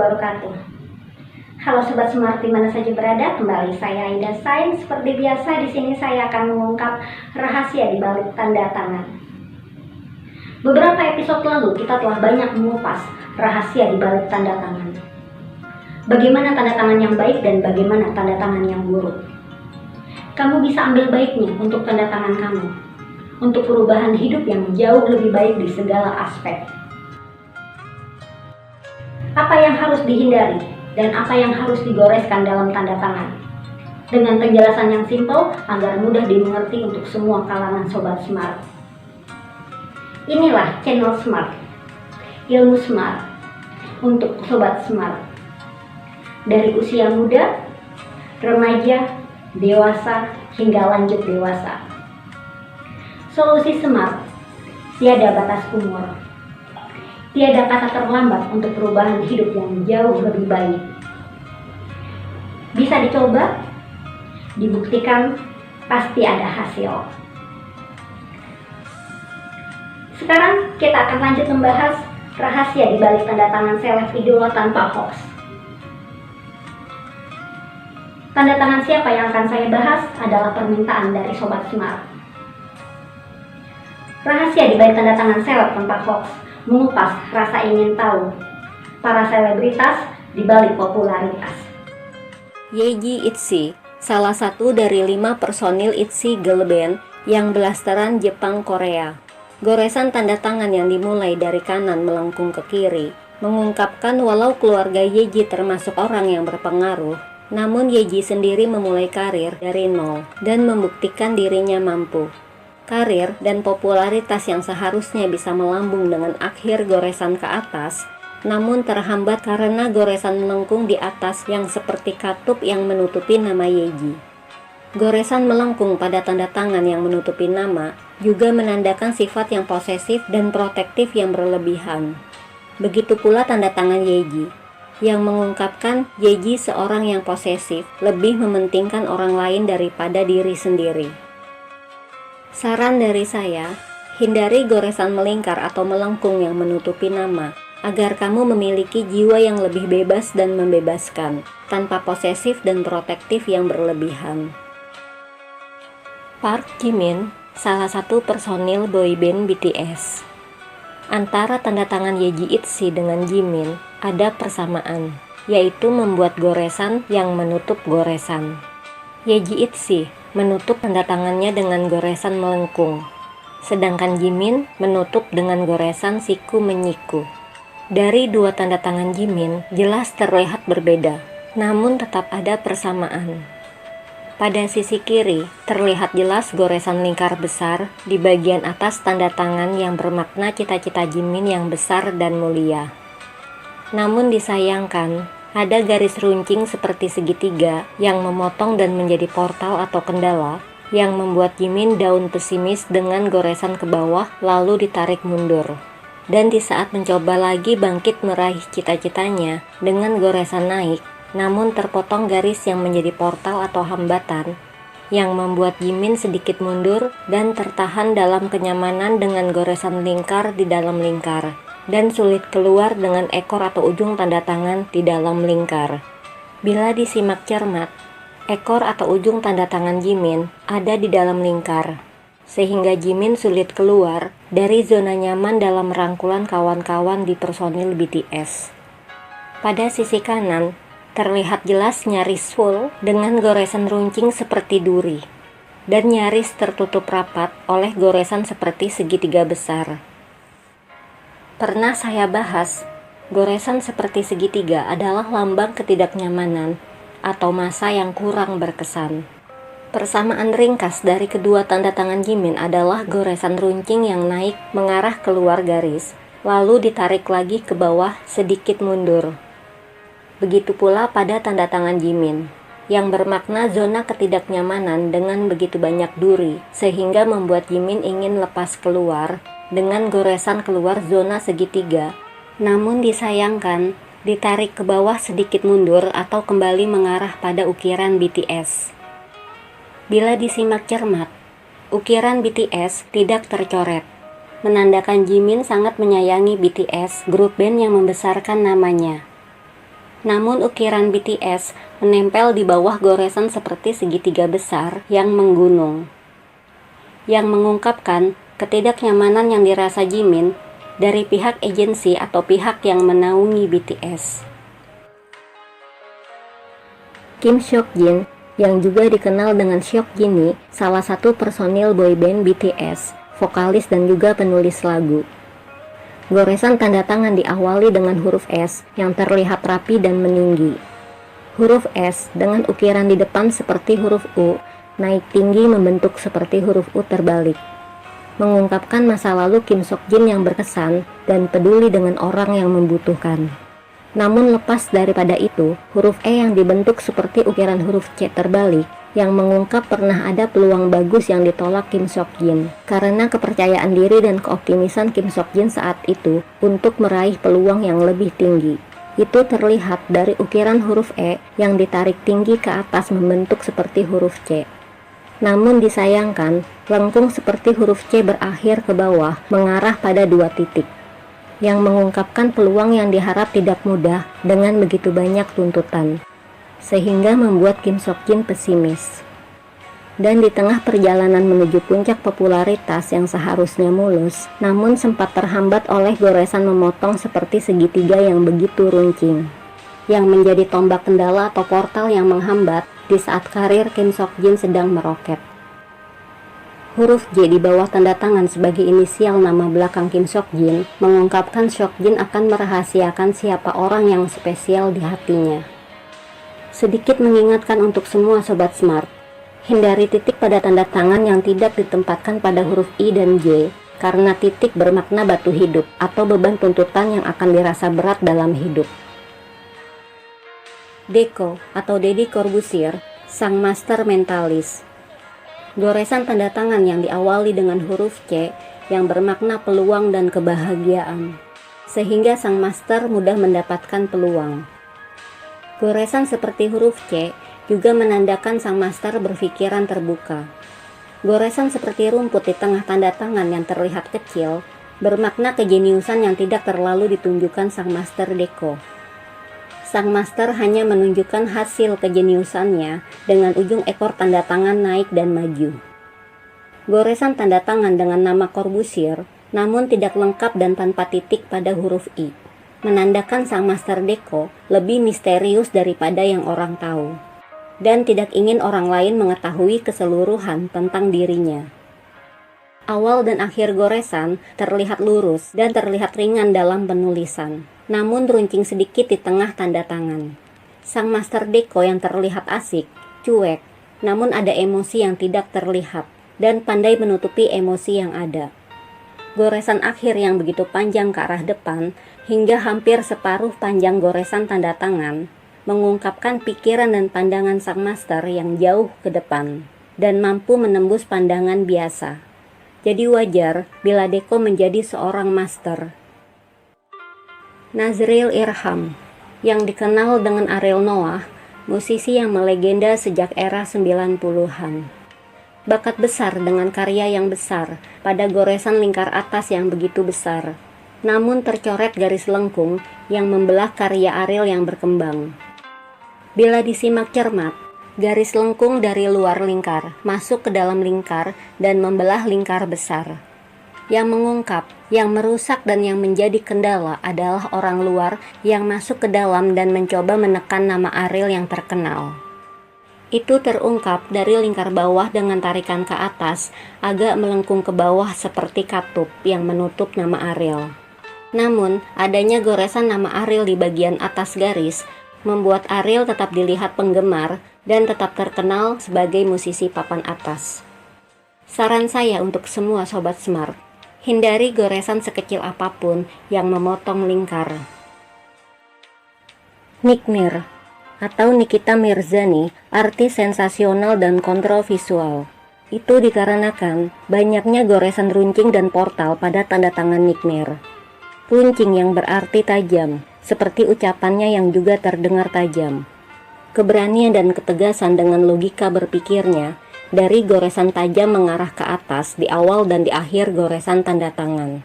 wabarakatuh. Halo Sobat Smart, di mana saja berada, kembali saya Aida Sain. Seperti biasa, di sini saya akan mengungkap rahasia di balik tanda tangan. Beberapa episode lalu kita telah banyak mengupas rahasia di balik tanda tangan. Bagaimana tanda tangan yang baik dan bagaimana tanda tangan yang buruk. Kamu bisa ambil baiknya untuk tanda tangan kamu, untuk perubahan hidup yang jauh lebih baik di segala aspek. Apa yang harus dihindari dan apa yang harus digoreskan dalam tanda tangan, dengan penjelasan yang simpel agar mudah dimengerti untuk semua kalangan Sobat Smart. Inilah channel Smart, ilmu Smart untuk Sobat Smart, dari usia muda, remaja, dewasa, hingga lanjut dewasa. Solusi Smart, tiada batas umur. Tiada kata terlambat untuk perubahan hidup yang jauh lebih baik. Bisa dicoba, dibuktikan, pasti ada hasil. Sekarang kita akan lanjut membahas rahasia di balik tanda tangan seleb idola tanpa hoax. Tanda tangan siapa yang akan saya bahas adalah permintaan dari Sobat Smart. Rahasia di balik tanda tangan seleb tanpa hoax mengupas rasa ingin tahu para selebritas di balik popularitas. Yeji Itzy, salah satu dari 5 personil Itzy Girl Band yang blasteran Jepang Korea. Goresan tanda tangan yang dimulai dari kanan melengkung ke kiri mengungkapkan walau keluarga Yeji termasuk orang yang berpengaruh, namun Yeji sendiri memulai karir dari nol dan membuktikan dirinya mampu. Karir dan popularitas yang seharusnya bisa melambung dengan akhir goresan ke atas, namun terhambat karena goresan melengkung di atas yang seperti katup yang menutupi nama Yeji. Goresan melengkung pada tanda tangan yang menutupi nama juga menandakan sifat yang posesif dan protektif yang berlebihan. Begitu pula tanda tangan Yeji, yang mengungkapkan Yeji seorang yang posesif, lebih mementingkan orang lain daripada diri sendiri. Saran dari saya, hindari goresan melingkar atau melengkung yang menutupi nama, agar kamu memiliki jiwa yang lebih bebas dan membebaskan, tanpa posesif dan protektif yang berlebihan. Park Jimin, salah satu personil boyband BTS. Antara tanda tangan Yeji Itzy dengan Jimin ada persamaan, yaitu membuat goresan yang menutup goresan. Yeji Itzy menutup tanda tangannya dengan goresan melengkung, sedangkan Jimin menutup dengan goresan siku menyiku. Dari dua tanda tangan Jimin jelas terlihat berbeda, namun tetap ada persamaan. Pada sisi kiri terlihat jelas goresan lingkar besar di bagian atas tanda tangan yang bermakna cita-cita Jimin yang besar dan mulia. Namun disayangkan, ada garis runcing seperti segitiga yang memotong dan menjadi portal atau kendala yang membuat Jimin down pesimis dengan goresan ke bawah lalu ditarik mundur. Dan di saat mencoba lagi bangkit meraih cita-citanya dengan goresan naik, namun terpotong garis yang menjadi portal atau hambatan yang membuat Jimin sedikit mundur dan tertahan dalam kenyamanan dengan goresan lingkar di dalam lingkar, dan sulit keluar dengan ekor atau ujung tanda tangan di dalam lingkar. Bila disimak cermat, ekor atau ujung tanda tangan Jimin ada di dalam lingkar, sehingga Jimin sulit keluar dari zona nyaman dalam rangkulan kawan-kawan di personil BTS. Pada sisi kanan, terlihat jelas nyaris full dengan goresan runcing seperti duri, dan nyaris tertutup rapat oleh goresan seperti segitiga besar. Pernah saya bahas, goresan seperti segitiga adalah lambang ketidaknyamanan atau masa yang kurang berkesan. Persamaan ringkas dari kedua tanda tangan Jimin adalah goresan runcing yang naik mengarah keluar garis, lalu ditarik lagi ke bawah sedikit mundur. Begitu pula pada tanda tangan Jimin, yang bermakna zona ketidaknyamanan dengan begitu banyak duri, sehingga membuat Jimin ingin lepas keluar dengan goresan keluar zona segitiga, namun disayangkan ditarik ke bawah sedikit mundur atau kembali mengarah pada ukiran BTS. Bila disimak cermat, ukiran BTS tidak tercoret, menandakan Jimin sangat menyayangi BTS, grup band yang membesarkan namanya. Namun ukiran BTS menempel di bawah goresan seperti segitiga besar yang menggunung, yang mengungkapkan ketidaknyamanan yang dirasa Jimin dari pihak agensi atau pihak yang menaungi BTS. Kim Seokjin, yang juga dikenal dengan Seokjini, salah satu personil boyband BTS, vokalis dan juga penulis lagu. Goresan tanda tangan diawali dengan huruf S yang terlihat rapi dan meninggi. Huruf S dengan ukiran di depan seperti huruf U, naik tinggi membentuk seperti huruf U terbalik. Mengungkapkan masa lalu Kim Seokjin yang berkesan dan peduli dengan orang yang membutuhkan. Namun lepas daripada itu, huruf E yang dibentuk seperti ukiran huruf C terbalik yang mengungkap pernah ada peluang bagus yang ditolak Kim Seokjin karena kepercayaan diri dan keoptimisan Kim Seokjin saat itu untuk meraih peluang yang lebih tinggi. Itu terlihat dari ukiran huruf E yang ditarik tinggi ke atas membentuk seperti huruf C. Namun disayangkan, lengkung seperti huruf C berakhir ke bawah mengarah pada 2 titik, yang mengungkapkan peluang yang diharap tidak mudah dengan begitu banyak tuntutan, sehingga membuat Kim Seokjin pesimis. Dan di tengah perjalanan menuju puncak popularitas yang seharusnya mulus, namun sempat terhambat oleh goresan memotong seperti segitiga yang begitu runcing, yang menjadi tombak kendala atau portal yang menghambat di saat karir Kim Seokjin sedang meroket. Huruf J di bawah tanda tangan sebagai inisial nama belakang Kim Seokjin mengungkapkan Seokjin akan merahasiakan siapa orang yang spesial di hatinya. Sedikit mengingatkan untuk semua sobat smart, hindari titik pada tanda tangan yang tidak ditempatkan pada huruf I dan J, karena titik bermakna batu hidup atau beban tuntutan yang akan dirasa berat dalam hidup. Deco atau Deddy Corbuzier, sang master mentalis. Goresan tanda tangan yang diawali dengan huruf C yang bermakna peluang dan kebahagiaan, sehingga sang master mudah mendapatkan peluang. Goresan seperti huruf C juga menandakan sang master berpikiran terbuka. Goresan seperti rumput di tengah tanda tangan yang terlihat kecil bermakna kejeniusan yang tidak terlalu ditunjukkan sang master Deco. Sang master hanya menunjukkan hasil kejeniusannya dengan ujung ekor tanda tangan naik dan maju. Goresan tanda tangan dengan nama Corbuzier namun tidak lengkap dan tanpa titik pada huruf I, menandakan sang master Deco lebih misterius daripada yang orang tahu, dan tidak ingin orang lain mengetahui keseluruhan tentang dirinya. Awal dan akhir goresan terlihat lurus dan terlihat ringan dalam penulisan, namun runcing sedikit di tengah tanda tangan. Sang master Deco yang terlihat asik, cuek, namun ada emosi yang tidak terlihat, dan pandai menutupi emosi yang ada. Goresan akhir yang begitu panjang ke arah depan hingga hampir separuh panjang goresan tanda tangan mengungkapkan pikiran dan pandangan sang master yang jauh ke depan dan mampu menembus pandangan biasa. Jadi wajar bila Deco menjadi seorang master. Nazril Irham, yang dikenal dengan Ariel Noah, musisi yang melegenda sejak era 90-an. Bakat besar dengan karya yang besar pada goresan lingkar atas yang begitu besar, namun tercoret garis lengkung yang membelah karya Ariel yang berkembang. Bila disimak cermat, garis lengkung dari luar lingkar masuk ke dalam lingkar dan membelah lingkar besar. Yang mengungkap, yang merusak dan yang menjadi kendala adalah orang luar yang masuk ke dalam dan mencoba menekan nama Ariel yang terkenal. Itu terungkap dari lingkar bawah dengan tarikan ke atas, agak melengkung ke bawah seperti katup yang menutup nama Ariel. Namun, adanya goresan nama Ariel di bagian atas garis membuat Ariel tetap dilihat penggemar dan tetap terkenal sebagai musisi papan atas. Saran saya untuk semua sobat smart, hindari goresan sekecil apapun yang memotong lingkar. Nick Mir atau Nikita Mirzani, artis sensasional dan kontroversial. Itu dikarenakan banyaknya goresan runcing dan portal pada tanda tangan Nick Mir. Runcing yang berarti tajam, seperti ucapannya yang juga terdengar tajam. Keberanian dan ketegasan dengan logika berpikirnya, dari goresan tajam mengarah ke atas di awal dan di akhir goresan tanda tangan.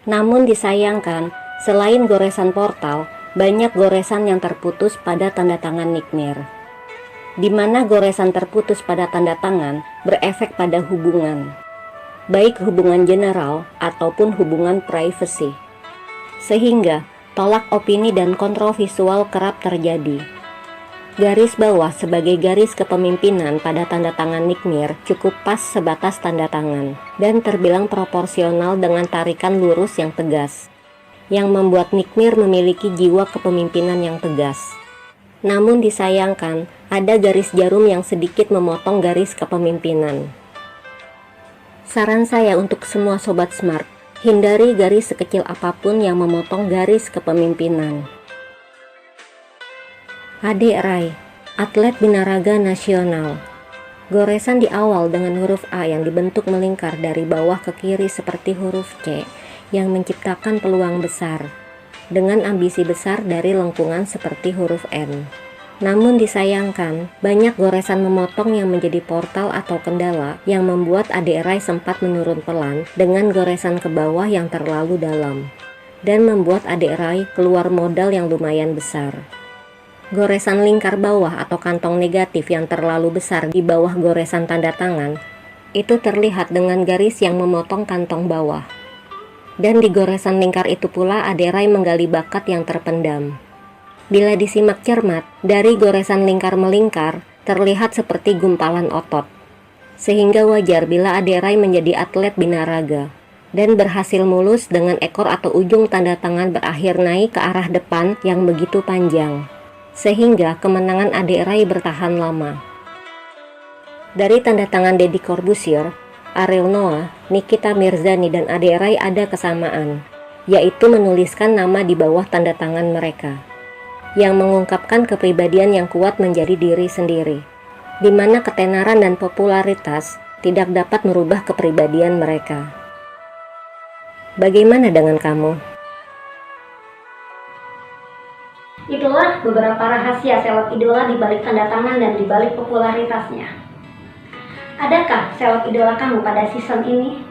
Namun disayangkan, selain goresan portal, banyak goresan yang terputus pada tanda tangan Nickmir, di mana goresan terputus pada tanda tangan berefek pada hubungan, baik hubungan general ataupun hubungan privasi, sehingga tolak opini dan kontrol-visual kerap terjadi. Garis bawah sebagai garis kepemimpinan pada tanda tangan Nickmir cukup pas sebatas tanda tangan dan terbilang proporsional dengan tarikan lurus yang tegas, yang membuat Nickmir memiliki jiwa kepemimpinan yang tegas. Namun disayangkan, ada garis jarum yang sedikit memotong garis kepemimpinan. Saran saya untuk semua sobat smart, hindari garis sekecil apapun yang memotong garis kepemimpinan. Ade Rai, atlet binaraga nasional. Goresan di awal dengan huruf A yang dibentuk melingkar dari bawah ke kiri seperti huruf C yang menciptakan peluang besar, dengan ambisi besar dari lengkungan seperti huruf N. Namun disayangkan, banyak goresan memotong yang menjadi portal atau kendala yang membuat Ade Rai sempat menurun pelan dengan goresan ke bawah yang terlalu dalam, dan membuat Ade Rai keluar modal yang lumayan besar. Goresan lingkar bawah atau kantong negatif yang terlalu besar di bawah goresan tanda tangan itu terlihat dengan garis yang memotong kantong bawah. Dan di goresan lingkar itu pula Ade Rai menggali bakat yang terpendam. Bila disimak cermat, dari goresan lingkar melingkar terlihat seperti gumpalan otot. Sehingga wajar bila Ade Rai menjadi atlet binaraga dan berhasil mulus dengan ekor atau ujung tanda tangan berakhir naik ke arah depan yang begitu panjang, sehingga kemenangan Ade Rai bertahan lama. Dari tanda tangan Deddy Corbuzier, Ariel Noah, Nikita Mirzani, dan Ade Rai ada kesamaan, yaitu menuliskan nama di bawah tanda tangan mereka, yang mengungkapkan kepribadian yang kuat menjadi diri sendiri, di mana ketenaran dan popularitas tidak dapat merubah kepribadian mereka. Bagaimana dengan kamu? Itulah beberapa rahasia seleb idola di balik tanda tangan dan di balik popularitasnya. Adakah seleb idola kamu pada season ini?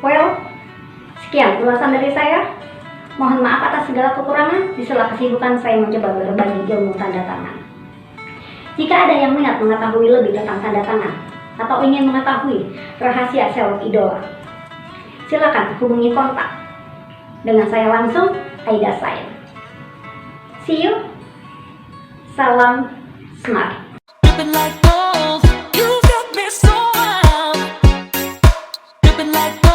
Well, sekian ulasan dari saya. Mohon maaf atas segala kekurangan di sela kesibukan saya mencoba berbagi ilmu tanda tangan. Jika ada yang minat mengetahui lebih tentang tanda tangan atau ingin mengetahui rahasia seleb idola, silakan hubungi kontak dengan saya langsung, Aida Sain. See you. Salam smart. Dripping like gold, you got me so wild. Dripping like gold.